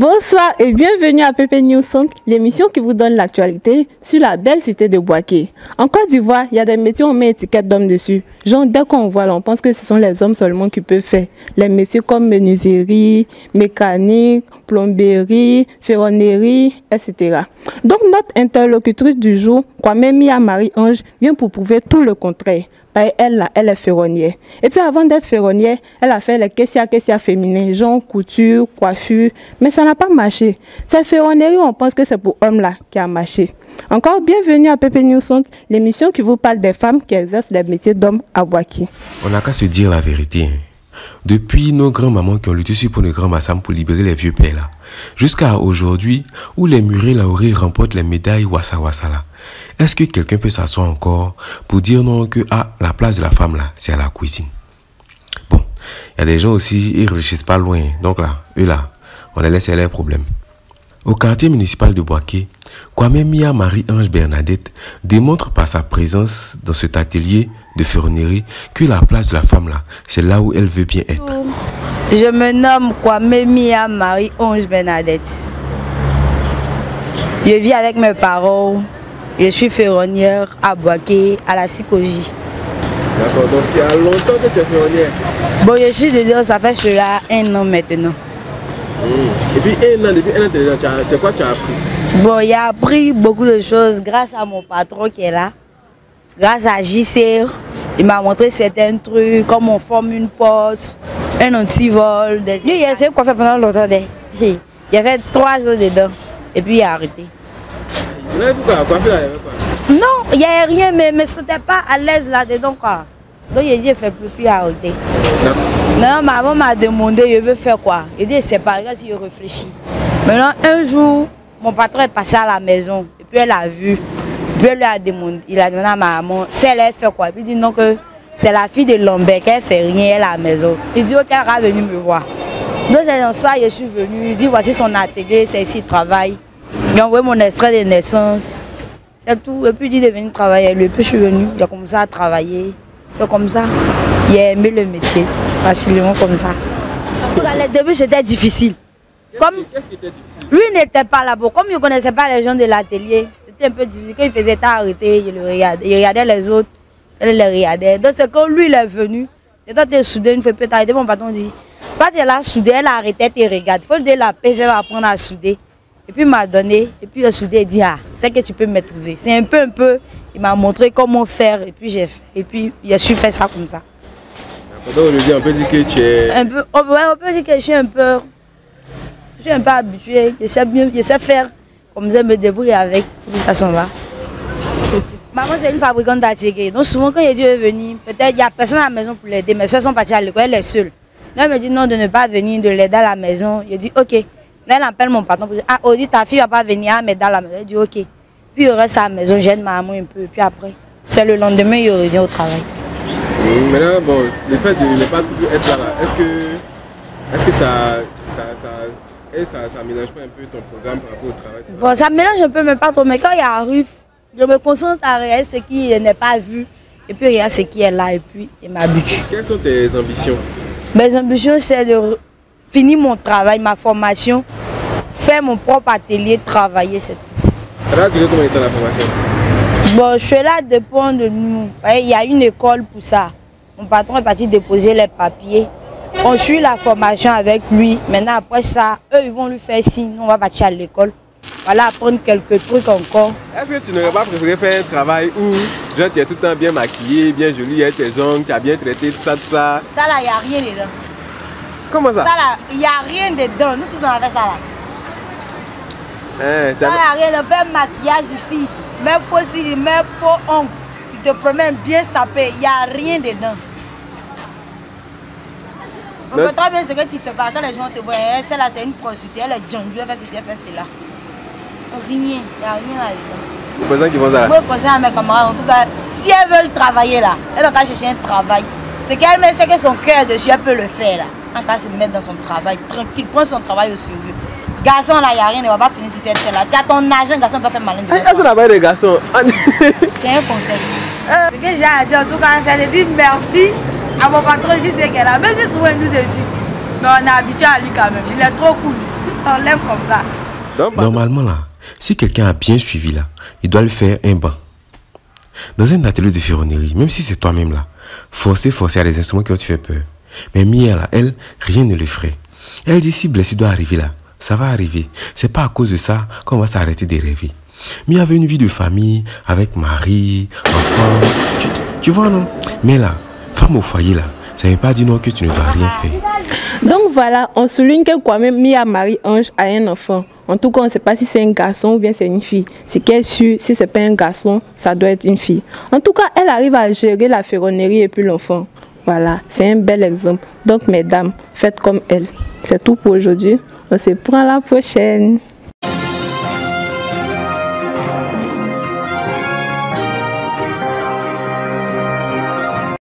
Bonsoir et bienvenue à Pépé News Centre, l'émission qui vous donne l'actualité sur la belle cité de Boaké. En Côte d'Ivoire, il y a des métiers où on met étiquette d'hommes dessus. Genre, dès qu'on voit là, on pense que ce sont les hommes seulement qui peuvent faire les métiers comme menuiserie, mécanique, plomberie, ferronnerie, etc. Donc, notre interlocutrice du jour, Kwame Mia Marie-Ange, vient pour prouver tout le contraire. Elle, là, elle est ferronnière. Et puis avant d'être ferronnière, elle a fait les caissières féminins, genre couture, coiffure, mais ça n'a pas marché. Cette ferronnerie, on pense que c'est pour hommes là qui a marché. Encore bienvenue à Pépé News Centre, l'émission qui vous parle des femmes qui exercent les métiers d'hommes à Boaké. On n'a qu'à se dire la vérité. Depuis nos grands-mamans qui ont lutté sur pour nos grands-massams pour libérer les vieux pères là, jusqu'à aujourd'hui où les murets laurés remportent les médailles Wassa Wassa là. Est-ce que quelqu'un peut s'asseoir encore pour dire non que la place de la femme là, c'est à la cuisine? Bon, il y a des gens aussi, ils réfléchissent pas loin. Donc là, eux là, on les laisse leurs problèmes. Au quartier municipal de Boaké, Kwame Mia Marie-Ange Bernadette démontre par sa présence dans cet atelier de ferronnerie que la place de la femme là, c'est là où elle veut bien être. Je me nomme Kwame Mia Marie-Ange Bernadette. Je vis avec mes parents. Je suis ferronnière à Boaké, à la Sikoji. D'accord, donc il y a longtemps que tu es ferronnière? Bon, je suis dedans, ça fait cela 1 an maintenant. Et puis depuis 1 an, c'est quoi tu as appris? Bon, j'ai appris beaucoup de choses grâce à mon patron qui est là. Grâce à JC, il m'a montré certains trucs, comme on forme une porte, un antivol. Lui, il a essayé de coiffer pendant longtemps. Il a fait 3 ans dedans et puis il a arrêté. Pourquoi coiffer là, il y avait quoi? Non, il n'y avait rien, mais je ne sentais pas à l'aise là-dedans quoi. Donc il a dit, je ne fais plus, puis arrêter. Non, maman m'a demandé, je veux faire quoi? Il dit, c'est pas grave si je réfléchis. Maintenant, un jour, mon patron est passé à la maison, et puis elle a vu. Et puis elle lui a demandé, il a demandé à ma maman, si elle fait quoi? Puis il dit non, que c'est la fille de Lambert, qu'elle fait rien, elle est à la maison. Il dit, ok, elle est venue me voir. Donc c'est dans ça, je suis venue, il dit, voici son atelier, c'est ici, il travaille. Il a envoyé mon extrait de naissance, c'est tout. Et puis il dit de venir travailler avec lui. Puis je suis venue, il a commencé à travailler. C'est comme ça. Il a aimé le métier, facilement comme ça. Le début c'était difficile. Qu'est-ce qui était difficile? Lui n'était pas là-bas. Comme il ne connaissait pas les gens de l'atelier, c'était un peu difficile. Quand il faisait arrêter, il regardait les autres, il les regardait. Donc c'est quand lui il est venu, quand tu es soudé, une fois peut-être arrêté, mon patron dit, quand elle a soudé, elle a arrêté, tu regardes. Il faut lui dire la paix, elle va apprendre à souder. Et puis il m'a donné, et puis il a soudé, il dit, ah, c'est que tu peux maîtriser. C'est un peu, il m'a montré comment faire, et puis j'ai fait. Et puis je suis fait ça comme ça. Donc aujourd'hui, on peut dire que tu es... Ouais, on peut dire que je suis un peu habituée, je sais faire, comme ça, me débrouiller avec, et puis ça s'en va. Maman, c'est une fabricante d'atelier. Donc souvent quand Dieu est venu, peut-être il n'y a personne à la maison pour l'aider, mes soeurs sont parties à l'école, elle est seule. Donc elle me dit non, de ne pas venir, de l'aider à la maison. Je dis ok. Elle appelle mon patron pour dire, ah, Audi, ta fille ne va pas venir m'aider à la maison. Elle dit, ok. Puis il reste à la maison, j'aide ma maman un peu. Et puis après, c'est le lendemain, il revient au travail. Maintenant, bon, le fait de ne pas toujours être là, est-ce que ça mélange pas un peu ton programme par rapport au travail? Bon, ça mélange un peu, mais pas trop. Mais quand il arrive, je me concentre à regarder ce qui n'est pas vu. Et puis regarder ce qui est là. Et puis, il m'habitue. Quelles sont tes ambitions? Mes ambitions, c'est de finir mon travail, ma formation, faire mon propre atelier, travailler, c'est tout. Là, tu veux combien de temps la formation? Bon, je suis là dépend de nous. Il y a une école pour ça. Mon patron est parti déposer les papiers. On suit la formation avec lui. Maintenant, après ça, eux, ils vont lui faire signe. Nous, on va partir à l'école. Voilà, apprendre quelques trucs encore. Est-ce que tu n'aurais pas préféré faire un travail où genre, tu es tout le temps bien maquillée, bien jolie, avec tes ongles, tu as bien traité, tout ça, tout ça? Ça là, il n'y a rien dedans. Comment ça? Ça là, il n'y a rien dedans. Nous tous on a fait ça là. Ça là, rien. On fait maquillage ici. Même faux cils, même faux ongles. Tu te promènes bien sapé. Il n'y a rien dedans. On peut très bien ce que tu fais pas. Quand les gens te voient, celle-là c'est une prostituée. Elle est jandue, elle fait ceci, elle fait cela. Rien. Il n'y a rien là-dedans. Les personnes qui vont ça là? Moi, je conseille à mes camarades, en tout cas, si elles veulent travailler là, elles vont pas chercher un travail. C'est qu'elle met que son cœur dessus, elle peut le faire là. En cas se mettre dans son travail, tranquille, prend son travail au sérieux. Garçon là, il n'y a rien, ne va pas finir si c'est là. Tu as ton argent, garçon peut faire malin. Est-ce qu'on a pas de garçons? C'est un conseil. Ce que j'ai à dire en tout cas, c'est de dire merci à mon patron, je sais qu'elle a. Même si souvent il nous incite. Mais on est habitué à lui quand même, il est trop cool. On l'aime comme ça. Normalement, là, si quelqu'un a bien suivi, là, il doit lui faire un banc. Dans un atelier de ferronnerie, même si c'est toi-même, là, forcer à des instruments qui vont te faire peur. Mais Mia, là, elle, rien ne le ferait. Elle dit si blessure doit arriver, là, ça va arriver. C'est pas à cause de ça qu'on va s'arrêter de rêver. Mia avait une vie de famille, avec mari, enfant. Tu vois, non? Mais là, femme au foyer, là, ça ne veut pas dire non que tu ne dois rien faire. Donc voilà, on souligne que quand même Mia Marie-Ange a un enfant. En tout cas, on ne sait pas si c'est un garçon ou bien c'est une fille. Ce qui est sûr, si ce n'est pas un garçon, ça doit être une fille. En tout cas, elle arrive à gérer la ferronnerie et puis l'enfant. Voilà, c'est un bel exemple. Donc mesdames, faites comme elle. C'est tout pour aujourd'hui. On se prend la prochaine.